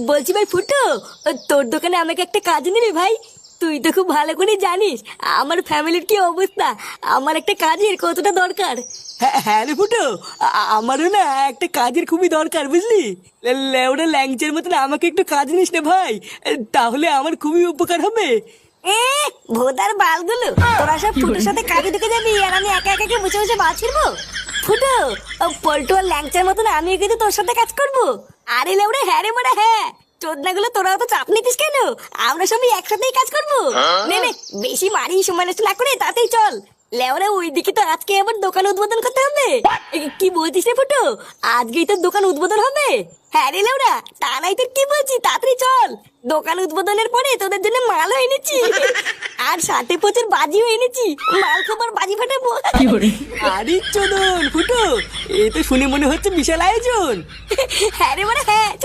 বলছি ভাই ফুটো, তোর দোকানে আমাকে একটা কাজ নিবি ভাই? তুই তো খুব ভালো করে জানিস আমার ফ্যামিলির কি অবস্থা। আমার একটা কাজের কতটা দরকার। হ্যাঁ হ্যাঁ রে ফুটো, আমারও না একটা কাজের খুবই দরকার বুঝলি। লেওড়া ল্যাংচের মতন আমাকে একটু কাজ নিস না ভাই, তাহলে আমার খুবই উপকার হবে। এ ভোদার বালগুলো, তোরা সব ফুটোর সাথে কাজে ঢুকে যাবি আর আমি একা একা কে বসে বসে মাছ ফিরবো? ফুটো, পল্টু আর ল্যাংচার মতন আমিও কিন্তু তোর সাথে কাজ করবো। আরে লেউড়ে হ্যাঁ রে মোড়া হ্যাঁ, চোদনাগুলো তোরা তো চাপ নিতিস কেন? আমরা সবাই একসাথেই কাজ করবো। নে নে, বেশি মারি সময় নষ্ট না করে তাতেই চল। লেওরা ওইদিকে তো আজকে আবার দোকান উদ্বোধন করতে হবে। কি বলছিস রে ফুটো, আজকেই তোর দোকান উদ্বোধন হবে? হ্যাঁ রে লেওরা, তা নাই তোর কি বলছি, তাড়াতাড়ি চল। দোকান উদ্বোধনের পরে তোদের জন্য মালও এনেছি, আর সাথে প্রচুর বাজিও এনেছি। মাল খাবার বাজি ফাটাবো। আরে চোদন ফুটো, এ তো শুনে মনে হচ্ছে বিশাল আয়োজন। হ্যাঁ রে মানে হ্যাঁ।